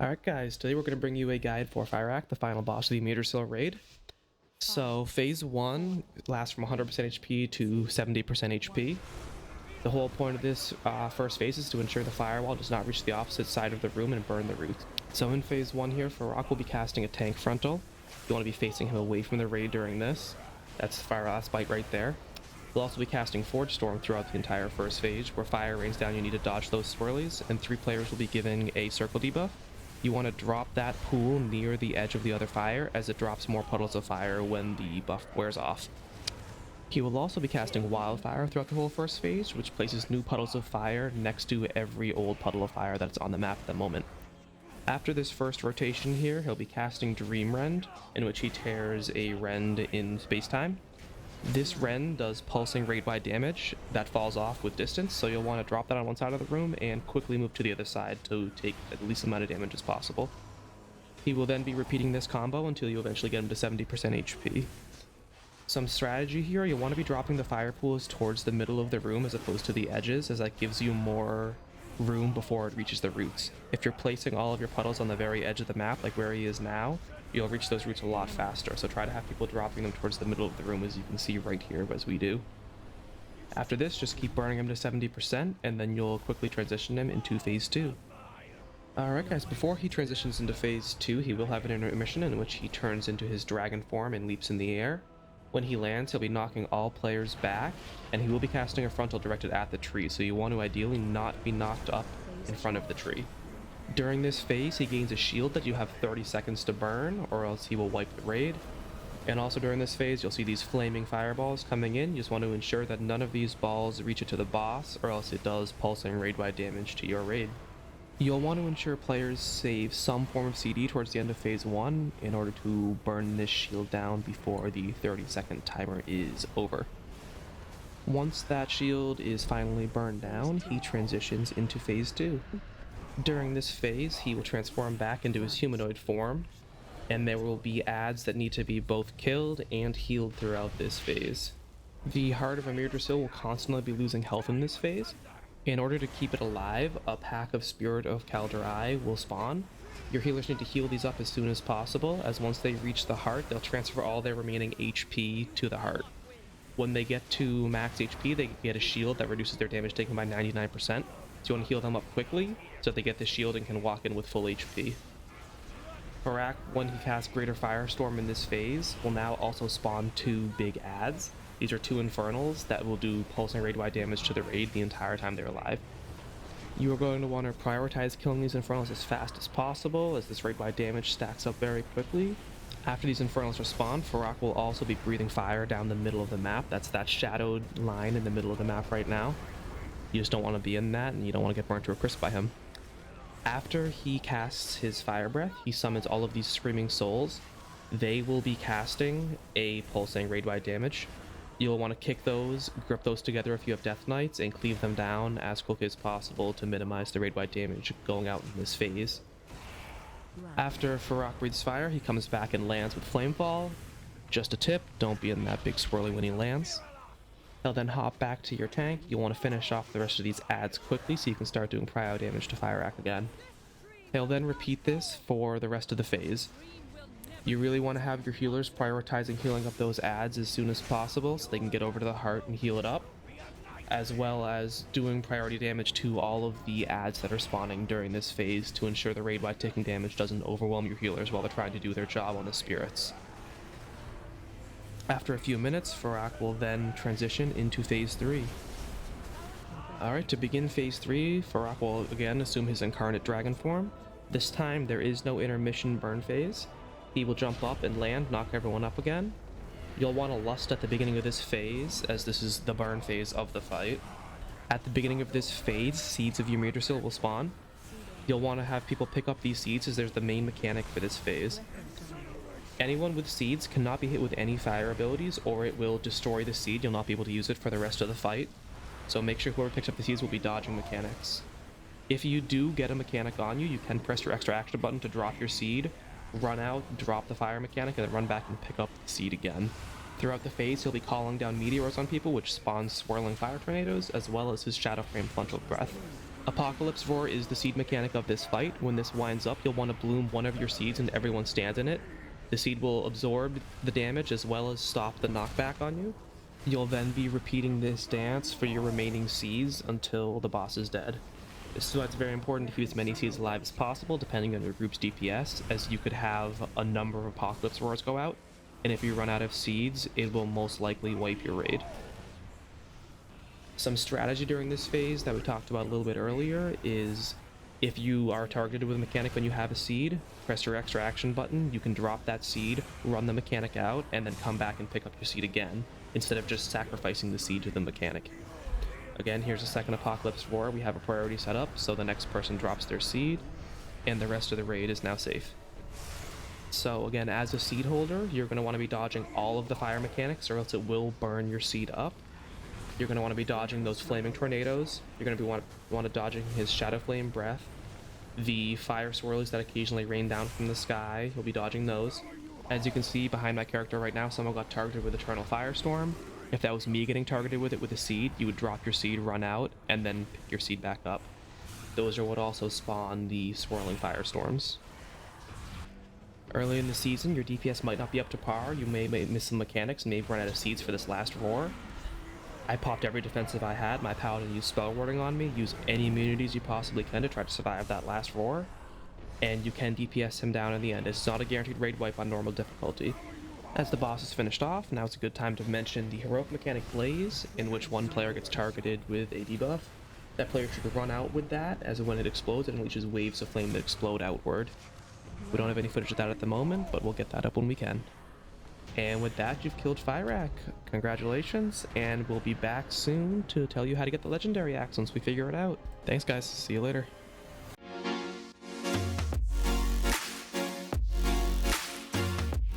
Alright guys, today we're going to bring you a guide for Fyrakk, the final boss of the Amirdrassil raid. So phase 1 lasts from 100% HP to 70% HP. The whole point of this first phase is to ensure the firewall does not reach the opposite side of the room and burn the roots. So in phase 1 here, Fyrakk will be casting a tank frontal. You want to be facing him away from the raid during this. That's Fyrakk's bite right there. We'll also be casting Forge Storm throughout the entire first phase, where fire rains down, you need to dodge those swirlies, and 3 players will be giving a circle debuff. You want to drop that pool near the edge of the other fire, as it drops more puddles of fire when the buff wears off. He will also be casting Wildfire throughout the whole first phase, which places new puddles of fire next to every old puddle of fire that's on the map at the moment. After this first rotation here, he'll be casting Dream Rend, in which he tears a rend in space-time. This rend does pulsing raid-wide damage that falls off with distance, so you'll want to drop that on one side of the room and quickly move to the other side to take the least amount of damage as possible. He will then be repeating this combo until you eventually get him to 70% HP. Some strategy here, you'll want to be dropping the fire pools towards the middle of the room as opposed to the edges, as that gives you more room before it reaches the roots. If you're placing all of your puddles on the very edge of the map, like where he is now, you'll reach those roots a lot faster, so try to have people dropping them towards the middle of the room, as you can see right here as we do. After this, just keep burning him to 70%, and then you'll quickly transition him into phase 2. Alright guys, before he transitions into phase 2, he will have an intermission in which he turns into his dragon form and leaps in the air. When he lands, he'll be knocking all players back, and he will be casting a frontal directed at the tree, so you want to ideally not be knocked up in front of the tree. During this phase, he gains a shield that you have 30 seconds to burn, or else he will wipe the raid. And also during this phase, you'll see these flaming fireballs coming in. You just want to ensure that none of these balls reach it to the boss, or else it does pulsing raid-wide damage to your raid. You'll want to ensure players save some form of CD towards the end of phase 1 in order to burn this shield down before the 30-second timer is over. Once that shield is finally burned down, he transitions into phase 2. During this phase, he will transform back into his humanoid form, and there will be adds that need to be both killed and healed throughout this phase. The Heart of Amirdrassil will constantly be losing health in this phase. In order to keep it alive, a pack of Spirit of Kaldarai will spawn. Your healers need to heal these up as soon as possible, as once they reach the heart, they'll transfer all their remaining HP to the heart. When they get to max HP, they get a shield that reduces their damage taken by 99%, so you want to heal them up quickly, so that they get the shield and can walk in with full HP. Fyrakk, when he casts Greater Firestorm in this phase, will now also spawn 2 big adds. These are 2 Infernals that will do pulsing raid-wide damage to the raid the entire time they're alive. You are going to want to prioritize killing these Infernals as fast as possible, as this raid-wide damage stacks up very quickly. After these Infernals respawn, Fyrakk will also be breathing fire down the middle of the map. That's that shadowed line in the middle of the map right now. You just don't want to be in that, and you don't want to get burnt to a crisp by him. After he casts his Fire Breath, he summons all of these Screaming Souls. They will be casting a pulsing raid-wide damage. You'll want to kick those, grip those together if you have Death Knights, and cleave them down as quickly as possible to minimize the raid-wide damage going out in this phase. After Fyrakk breathes fire, he comes back and lands with Flamefall. Just a tip, don't be in that big swirly when he lands. He'll then hop back to your tank. You'll want to finish off the rest of these adds quickly so you can start doing prio damage to Fyrakk again. He'll then repeat this for the rest of the phase. You really want to have your healers prioritizing healing up those adds as soon as possible so they can get over to the heart and heal it up, as well as doing priority damage to all of the adds that are spawning during this phase to ensure the raid-wide taking damage doesn't overwhelm your healers while they're trying to do their job on the spirits. After a few minutes, Fyrakk will then transition into phase 3. Alright, to begin phase 3, Fyrakk will again assume his incarnate dragon form. This time there is no intermission burn phase. He will jump up and land, knock everyone up again. You'll want to lust at the beginning of this phase, as this is the burn phase of the fight. At the beginning of this phase, seeds of Amirdrassil will spawn. You'll want to have people pick up these seeds, as there's the main mechanic for this phase. Anyone with seeds cannot be hit with any fire abilities, or it will destroy the seed. You'll not be able to use it for the rest of the fight. So make sure whoever picks up the seeds will be dodging mechanics. If you do get a mechanic on you, you can press your extra action button to drop your seed, run out, drop the fire mechanic, and then run back and pick up the seed again. Throughout the phase, he'll be calling down meteors on people, which spawns swirling fire tornadoes, as well as his Shadow Frame Frontal Breath. Apocalypse Roar is the seed mechanic of this fight. When this winds up, you'll want to bloom one of your seeds and everyone stands in it. The seed will absorb the damage as well as stop the knockback on you. You'll then be repeating this dance for your remaining seeds until the boss is dead. This is why it's very important to keep as many seeds alive as possible, depending on your group's DPS, as you could have a number of Apocalypse Roars go out, and if you run out of seeds, it will most likely wipe your raid. Some strategy during this phase that we talked about a little bit earlier is if you are targeted with a mechanic when you have a seed, press your extra action button, you can drop that seed, run the mechanic out, and then come back and pick up your seed again, instead of just sacrificing the seed to the mechanic. Again, here's a second Apocalypse Roar. We have a priority set up, so the next person drops their seed, and the rest of the raid is now safe. So again, as a seed holder, you're going to want to be dodging all of the fire mechanics, or else it will burn your seed up. You're going to want to be dodging those flaming tornadoes. You're going to want to dodging his shadow flame breath. The fire swirlies that occasionally rain down from the sky, you'll be dodging those. As you can see behind my character right now, someone got targeted with Eternal Firestorm. If that was me getting targeted with it with a seed, you would drop your seed, run out, and then pick your seed back up. Those are what also spawn the swirling firestorms. Early in the season, your DPS might not be up to par. You may miss some mechanics and may run out of seeds for this last roar. I popped every defensive I had. My paladin used spell warding on me. Use any immunities you possibly can to try to survive that last roar. And you can DPS him down in the end. It's not a guaranteed raid wipe on normal difficulty. As the boss is finished off, now it's a good time to mention the heroic mechanic Blaze, in which one player gets targeted with a debuff. That player should run out with that, as when it explodes, it unleashes waves of flame that explode outward. We don't have any footage of that at the moment, but we'll get that up when we can. And with that, you've killed Fyrakk. Congratulations, and we'll be back soon to tell you how to get the legendary axe once we figure it out. Thanks guys, see you later.